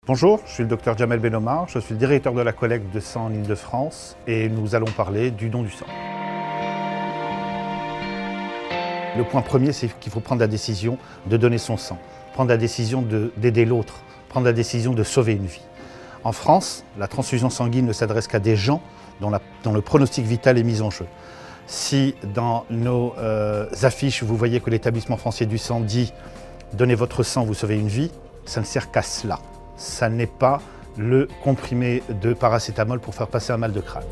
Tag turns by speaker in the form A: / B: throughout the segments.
A: Bonjour, je suis le docteur Jamel Benomar, je suis le directeur de la collecte de sang en Île-de-France et nous allons parler du don du sang. Le point premier, c'est qu'il faut prendre la décision de donner son sang, prendre la décision d'aider l'autre, prendre la décision de sauver une vie. En France, la transfusion sanguine ne s'adresse qu'à des gens dont le pronostic vital est mis en jeu. Si dans nos affiches, vous voyez que l'établissement français du sang dit « Donnez votre sang, vous sauvez une vie », ça ne sert qu'à cela. Ça n'est pas le comprimé de paracétamol pour faire passer un mal de crâne.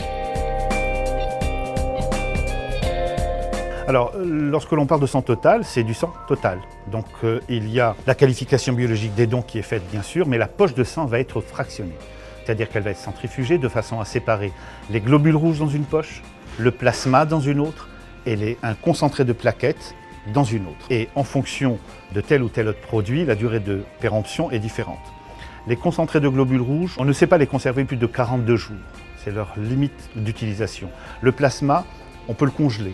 A: Alors, lorsque l'on parle de sang total, c'est du sang total. Donc, il y a la qualification biologique des dons qui est faite, bien sûr, mais la poche de sang va être fractionnée. C'est-à-dire qu'elle va être centrifugée de façon à séparer les globules rouges dans une poche, le plasma dans une autre et un concentré de plaquettes dans une autre. Et en fonction de tel ou tel autre produit, la durée de péremption est différente. Les concentrés de globules rouges, on ne sait pas les conserver plus de 42 jours. C'est leur limite d'utilisation. Le plasma, on peut le congeler.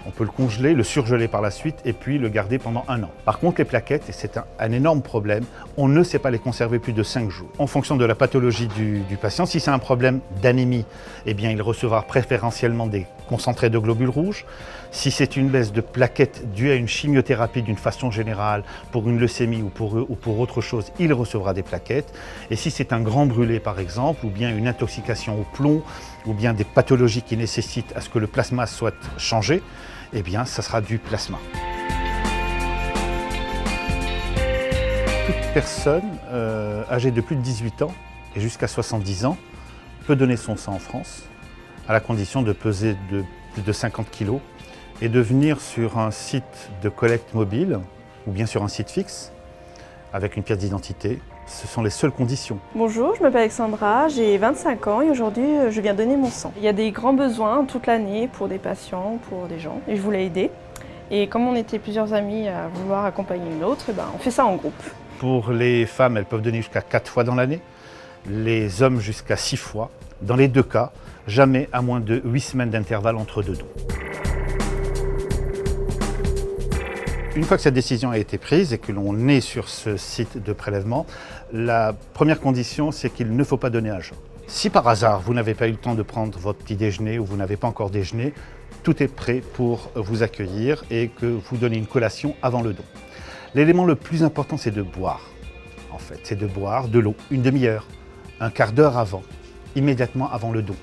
A: On peut le congeler, le surgeler par la suite et puis le garder pendant 1 an. Par contre, les plaquettes, et c'est un énorme problème, on ne sait pas les conserver plus de 5 jours. En fonction de la pathologie du patient, si c'est un problème d'anémie, eh bien, il recevra préférentiellement des concentrés de globules rouges. Si c'est une baisse de plaquettes due à une chimiothérapie d'une façon générale, pour une leucémie ou pour autre chose, il recevra des plaquettes. Et si c'est un grand brûlé par exemple, ou bien une intoxication au plomb, ou bien des pathologies qui nécessitent à ce que le plasma soit changé, eh bien, ça sera du plasma. Toute personne âgée de plus de 18 ans et jusqu'à 70 ans peut donner son sang en France, à la condition de peser de plus de 50 kg et de venir sur un site de collecte mobile ou bien sur un site fixe avec une pièce d'identité. Ce sont les seules conditions.
B: Bonjour, je m'appelle Alexandra, j'ai 25 ans et aujourd'hui je viens donner mon sang. Il y a des grands besoins toute l'année pour des patients, pour des gens et je voulais aider. Et comme on était plusieurs amis à vouloir accompagner une autre, on fait ça en groupe. Pour
A: les femmes, elles peuvent donner jusqu'à 4 fois dans l'année, les hommes jusqu'à 6 fois. Dans les deux cas, jamais à moins de 8 semaines d'intervalle entre deux dons. Une fois que cette décision a été prise et que l'on est sur ce site de prélèvement, la première condition, c'est qu'il ne faut pas donner à jeun. Si par hasard, vous n'avez pas eu le temps de prendre votre petit déjeuner ou vous n'avez pas encore déjeuné, tout est prêt pour vous accueillir et que vous donnez une collation avant le don. L'élément le plus important, c'est de boire. En fait, c'est de boire de l'eau, une demi-heure, un quart d'heure avant, immédiatement avant le don.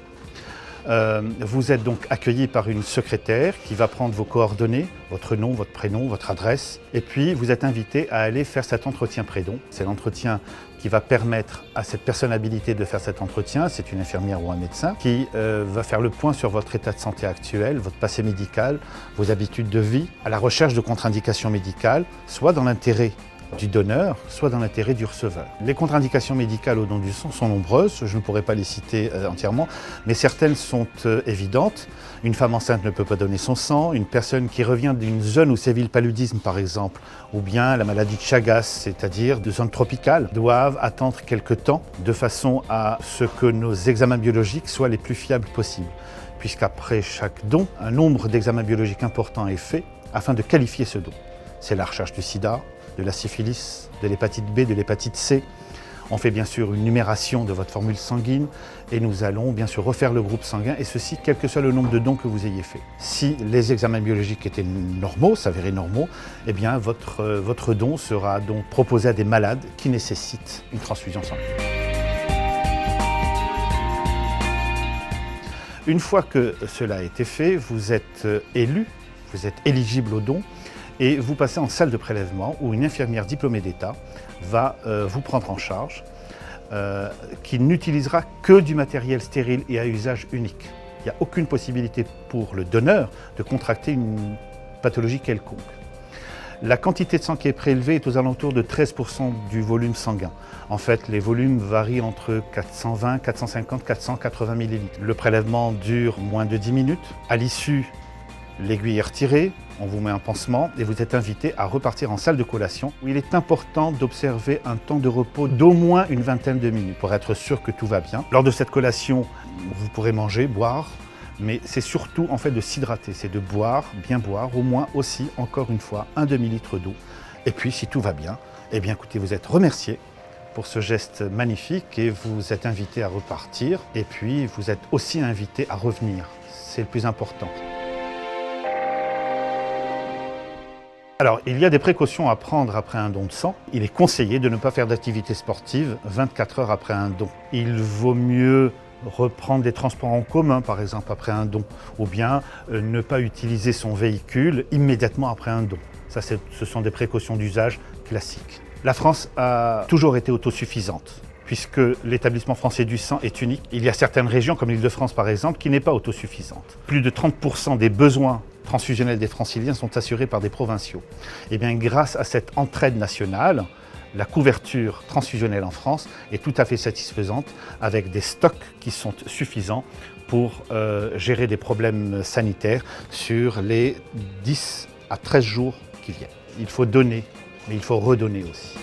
A: Vous êtes donc accueilli par une secrétaire qui va prendre vos coordonnées, votre nom, votre prénom, votre adresse, et puis vous êtes invité à aller faire cet entretien pré-don. C'est l'entretien qui va permettre à cette personne habilitée de faire cet entretien, c'est une infirmière ou un médecin, qui va faire le point sur votre état de santé actuel, votre passé médical, vos habitudes de vie, à la recherche de contre-indications médicales, soit dans l'intérêt du donneur, soit dans l'intérêt du receveur. Les contre-indications médicales au don du sang sont nombreuses, je ne pourrais pas les citer entièrement, mais certaines sont évidentes. Une femme enceinte ne peut pas donner son sang, une personne qui revient d'une zone où sévit le paludisme par exemple, ou bien la maladie de Chagas, c'est-à-dire de zone tropicale, doivent attendre quelque temps de façon à ce que nos examens biologiques soient les plus fiables possibles. Puisqu'après chaque don, un nombre d'examens biologiques importants est fait afin de qualifier ce don. C'est la recherche du sida, de la syphilis, de l'hépatite B, de l'hépatite C. On fait bien sûr une numération de votre formule sanguine et nous allons bien sûr refaire le groupe sanguin et ceci quel que soit le nombre de dons que vous ayez fait. Si les examens biologiques étaient normaux, s'avéraient normaux, eh bien votre don sera donc proposé à des malades qui nécessitent une transfusion sanguine. Une fois que cela a été fait, vous êtes élu, vous êtes éligible au don. Et vous passez en salle de prélèvement où une infirmière diplômée d'État va vous prendre en charge, qui n'utilisera que du matériel stérile et à usage unique. Il n'y a aucune possibilité pour le donneur de contracter une pathologie quelconque. La quantité de sang qui est prélevée est aux alentours de 13% du volume sanguin. En fait, les volumes varient entre 420, 450, 480 ml. Le prélèvement dure moins de 10 minutes. À l'issue, l'aiguille est retirée, on vous met un pansement et vous êtes invité à repartir en salle de collation où il est important d'observer un temps de repos d'au moins une vingtaine de minutes pour être sûr que tout va bien. Lors de cette collation, vous pourrez manger, boire, mais c'est surtout en fait de s'hydrater, c'est de boire, bien boire, au moins aussi, encore une fois, un demi-litre d'eau. Et puis si tout va bien, eh bien écoutez, vous êtes remercié pour ce geste magnifique et vous êtes invité à repartir et puis vous êtes aussi invité à revenir. C'est le plus important. Alors, il y a des précautions à prendre après un don de sang. Il est conseillé de ne pas faire d'activité sportive 24 heures après un don. Il vaut mieux reprendre des transports en commun, par exemple, après un don, ou bien ne pas utiliser son véhicule immédiatement après un don. Ça, ce sont des précautions d'usage classiques. La France a toujours été autosuffisante, puisque l'établissement français du sang est unique. Il y a certaines régions, comme l'Île-de-France par exemple, qui n'est pas autosuffisante. Plus de 30% des besoins transfusionnels des franciliens sont assurés par des provinciaux. Et bien, grâce à cette entraide nationale, la couverture transfusionnelle en France est tout à fait satisfaisante, avec des stocks qui sont suffisants pour gérer des problèmes sanitaires sur les 10 à 13 jours qui viennent. Il faut donner, mais il faut redonner aussi.